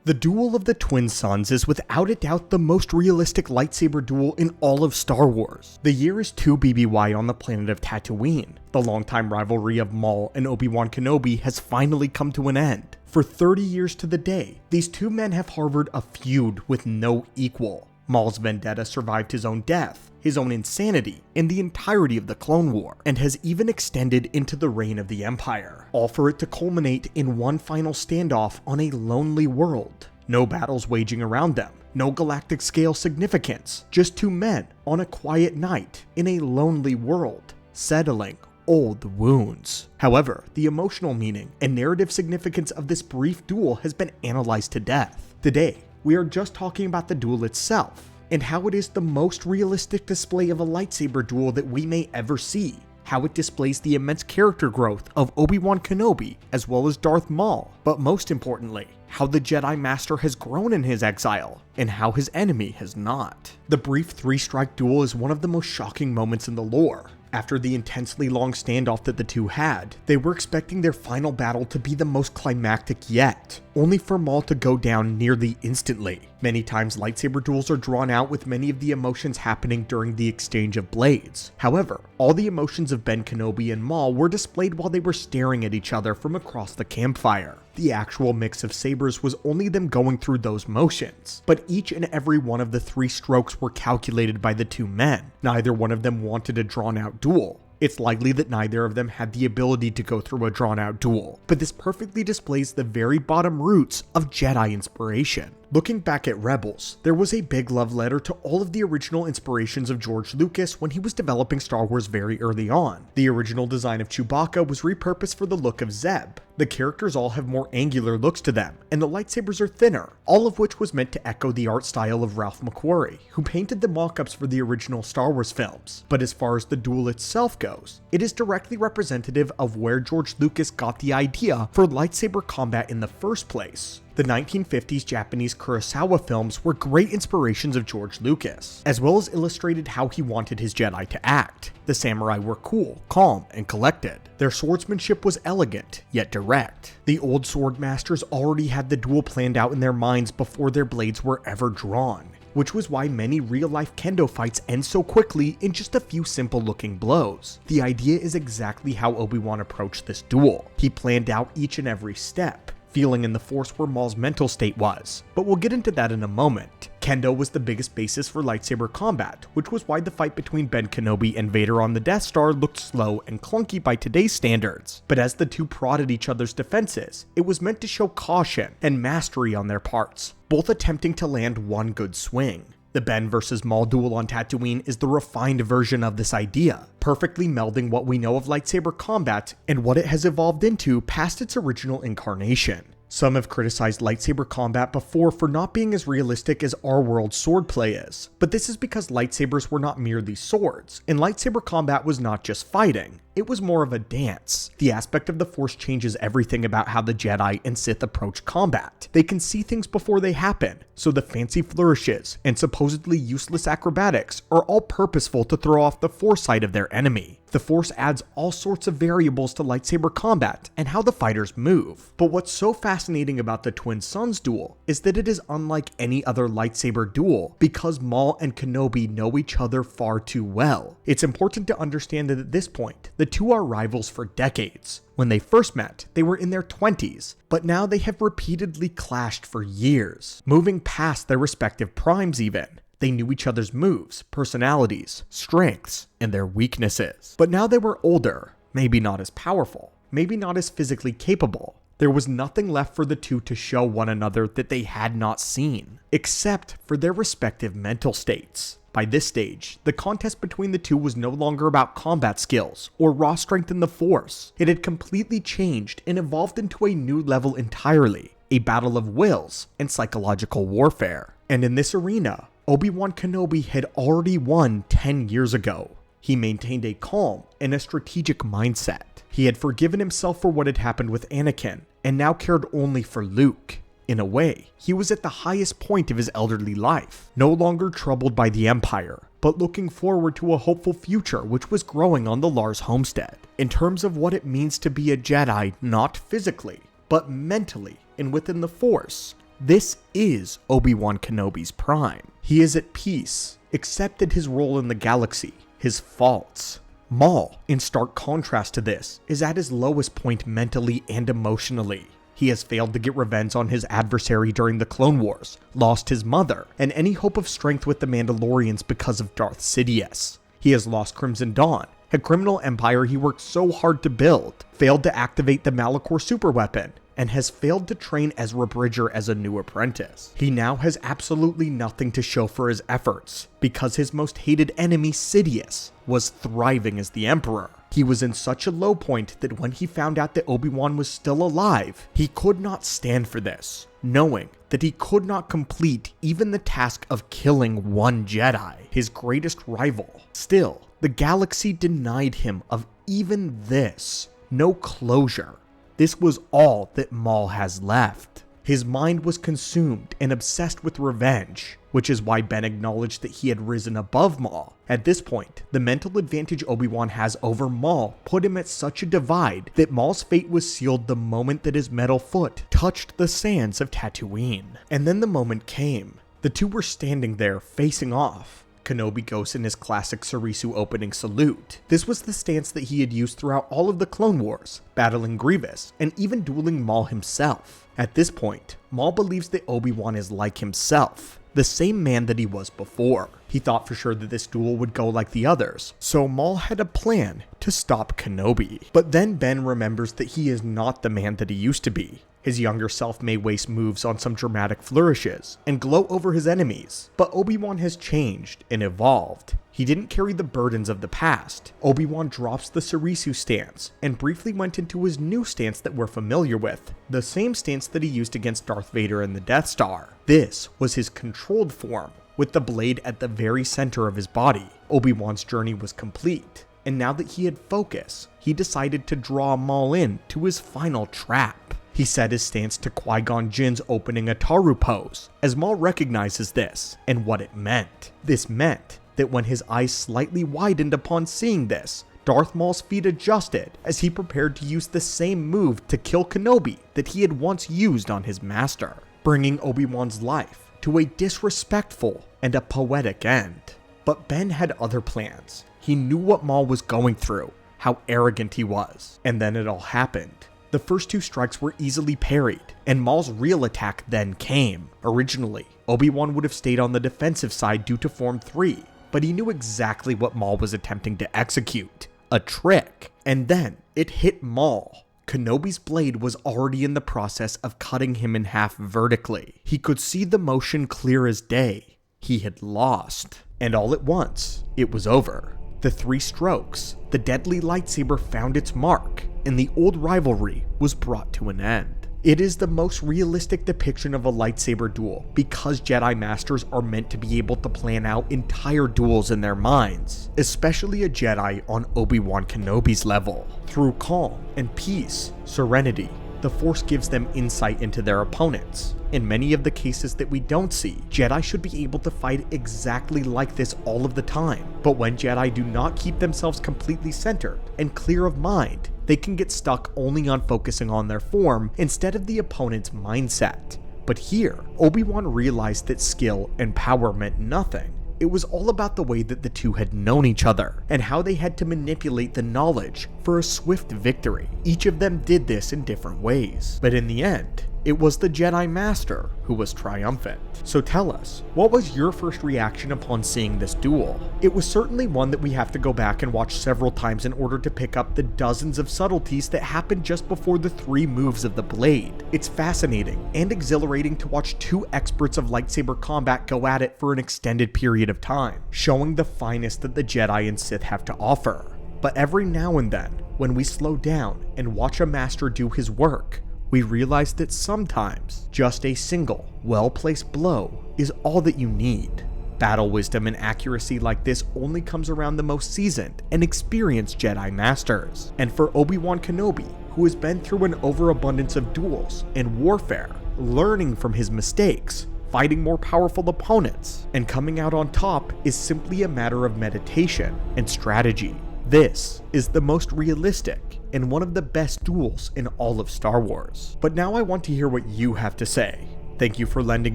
The Duel of the Twin Suns is without a doubt the most realistic lightsaber duel in all of Star Wars. The year is 2 BBY on the planet of Tatooine. The longtime rivalry of Maul and Obi-Wan Kenobi has finally come to an end. For 30 years to the day, these two men have harbored a feud with no equal. Maul's vendetta survived his own death, his own insanity, and the entirety of the Clone War, and has even extended into the reign of the Empire, all for it to culminate in one final standoff on a lonely world. No battles waging around them, no galactic scale significance, just two men on a quiet night in a lonely world, settling old wounds. However, the emotional meaning and narrative significance of this brief duel has been analyzed to death. Today, we are just talking about the duel itself, and how it is the most realistic display of a lightsaber duel that we may ever see, how it displays the immense character growth of Obi-Wan Kenobi as well as Darth Maul, but most importantly, how the Jedi Master has grown in his exile, and how his enemy has not. The brief 3-strike duel is one of the most shocking moments in the lore. After the intensely long standoff that the two had, they were expecting their final battle to be the most climactic yet, only for Maul to go down nearly instantly. Many times lightsaber duels are drawn out with many of the emotions happening during the exchange of blades. However, all the emotions of Ben Kenobi and Maul were displayed while they were staring at each other from across the campfire. The actual mix of sabers was only them going through those motions, but each and every one of the 3 strokes were calculated by the two men. Neither one of them wanted a drawn out duel. It's likely that neither of them had the ability to go through a drawn-out duel, but this perfectly displays the very bottom roots of Jedi inspiration. Looking back at Rebels, there was a big love letter to all of the original inspirations of George Lucas when he was developing Star Wars very early on. The original design of Chewbacca was repurposed for the look of Zeb. The characters all have more angular looks to them, and the lightsabers are thinner, all of which was meant to echo the art style of Ralph McQuarrie, who painted the mock-ups for the original Star Wars films. But as far as the duel itself goes, it is directly representative of where George Lucas got the idea for lightsaber combat in the first place. The 1950s Japanese Kurosawa films were great inspirations of George Lucas, as well as illustrated how he wanted his Jedi to act. The samurai were cool, calm, and collected. Their swordsmanship was elegant, yet direct. The old sword masters already had the duel planned out in their minds before their blades were ever drawn, which was why many real-life kendo fights end so quickly in just a few simple-looking blows. The idea is exactly how Obi-Wan approached this duel. He planned out each and every step, feeling in the Force where Maul's mental state was, but we'll get into that in a moment. Kendo was the biggest basis for lightsaber combat, which was why the fight between Ben Kenobi and Vader on the Death Star looked slow and clunky by today's standards. But as the two prodded each other's defenses, it was meant to show caution and mastery on their parts, both attempting to land one good swing. The Ben vs. Maul duel on Tatooine is the refined version of this idea, perfectly melding what we know of lightsaber combat and what it has evolved into past its original incarnation. Some have criticized lightsaber combat before for not being as realistic as our world's swordplay is, but this is because lightsabers were not merely swords, and lightsaber combat was not just fighting. It was more of a dance. The aspect of the Force changes everything about how the Jedi and Sith approach combat. They can see things before they happen, so the fancy flourishes and supposedly useless acrobatics are all purposeful to throw off the foresight of their enemy. The Force adds all sorts of variables to lightsaber combat and how the fighters move. But what's so fascinating about the Twin Suns duel is that it is unlike any other lightsaber duel because Maul and Kenobi know each other far too well. It's important to understand that at this point, the two are rivals for decades. When they first met, they were in their 20s, but now they have repeatedly clashed for years, moving past their respective primes even. They knew each other's moves, personalities, strengths, and their weaknesses. But now they were older, maybe not as powerful, maybe not as physically capable. There was nothing left for the two to show one another that they had not seen, except for their respective mental states. By this stage, the contest between the two was no longer about combat skills or raw strength in the Force. It had completely changed and evolved into a new level entirely, a battle of wills and psychological warfare. And in this arena, Obi-Wan Kenobi had already won 10 years ago. He maintained a calm and a strategic mindset. He had forgiven himself for what had happened with Anakin, and now cared only for Luke. In a way, he was at the highest point of his elderly life, no longer troubled by the Empire, but looking forward to a hopeful future which was growing on the Lars homestead. In terms of what it means to be a Jedi, not physically, but mentally and within the Force, This is Obi-Wan Kenobi's prime. He is at peace, accepted his role in the galaxy, his faults. Maul, in stark contrast to this, is at his lowest point mentally and emotionally. He has failed to get revenge on his adversary during the Clone Wars, lost his mother, and any hope of strength with the Mandalorians because of Darth Sidious. He has lost Crimson Dawn, a criminal empire he worked so hard to build, failed to activate the Malachor superweapon, and has failed to train Ezra Bridger as a new apprentice. He now has absolutely nothing to show for his efforts, because his most hated enemy, Sidious, was thriving as the Emperor. He was in such a low point that when he found out that Obi-Wan was still alive, he could not stand for this, knowing that he could not complete even the task of killing one Jedi, his greatest rival. Still, the galaxy denied him of even this. No closure. This was all that Maul has left. His mind was consumed and obsessed with revenge, which is why Ben acknowledged that he had risen above Maul. At this point, the mental advantage Obi-Wan has over Maul put him at such a divide that Maul's fate was sealed the moment that his metal foot touched the sands of Tatooine. And then the moment came. The two were standing there facing off. Kenobi goes in his classic Sarisu opening salute. This was the stance that he had used throughout all of the Clone Wars, battling Grievous, and even dueling Maul himself. At this point, Maul believes that Obi-Wan is like himself, the same man that he was before. He thought for sure that this duel would go like the others, so Maul had a plan to stop Kenobi. But then Ben remembers that he is not the man that he used to be. His younger self may waste moves on some dramatic flourishes and gloat over his enemies, but Obi-Wan has changed and evolved. He didn't carry the burdens of the past. Obi-Wan drops the Sarisu stance and briefly went into his new stance that we're familiar with, the same stance that he used against Darth Vader and the Death Star. This was his controlled form, with the blade at the very center of his body. Obi-Wan's journey was complete, and now that he had focus, he decided to draw Maul in to his final trap. He set his stance to Qui-Gon Jinn's opening Ataru pose, as Maul recognizes this and what it meant. This meant that when his eyes slightly widened upon seeing this, Darth Maul's feet adjusted as he prepared to use the same move to kill Kenobi that he had once used on his master, bringing Obi-Wan's life to a disrespectful and a poetic end. But Ben had other plans. He knew what Maul was going through, how arrogant he was, and then it all happened. The first two strikes were easily parried, and Maul's real attack then came. Originally, Obi-Wan would have stayed on the defensive side due to Form 3, but he knew exactly what Maul was attempting to execute. A trick. And then, it hit Maul. Kenobi's blade was already in the process of cutting him in half vertically. He could see the motion clear as day. He had lost. And all at once, it was over. The 3 strokes, the deadly lightsaber found its mark, and the old rivalry was brought to an end. It is the most realistic depiction of a lightsaber duel because Jedi Masters are meant to be able to plan out entire duels in their minds, especially a Jedi on Obi-Wan Kenobi's level. Through calm and peace, serenity, the Force gives them insight into their opponents. In many of the cases that we don't see, Jedi should be able to fight exactly like this all of the time. But when Jedi do not keep themselves completely centered and clear of mind, they can get stuck only on focusing on their form instead of the opponent's mindset. But here, Obi-Wan realized that skill and power meant nothing. It was all about the way that the two had known each other, and how they had to manipulate the knowledge for a swift victory. Each of them did this in different ways, but in the end, it was the Jedi Master who was triumphant. So tell us, what was your first reaction upon seeing this duel? It was certainly one that we have to go back and watch several times in order to pick up the dozens of subtleties that happened just before the 3 moves of the blade. It's fascinating and exhilarating to watch 2 experts of lightsaber combat go at it for an extended period of time, showing the finest that the Jedi and Sith have to offer. But every now and then, when we slow down and watch a master do his work, we realize that sometimes just a single, well-placed blow is all that you need. Battle wisdom and accuracy like this only comes around the most seasoned and experienced Jedi Masters. And for Obi-Wan Kenobi, who has been through an overabundance of duels and warfare, learning from his mistakes, fighting more powerful opponents, and coming out on top is simply a matter of meditation and strategy. This is the most realistic and one of the best duels in all of Star Wars. But now I want to hear what you have to say. Thank you for lending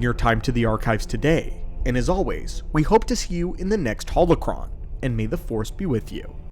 your time to the archives today, and as always, we hope to see you in the next holocron, and may the Force be with you.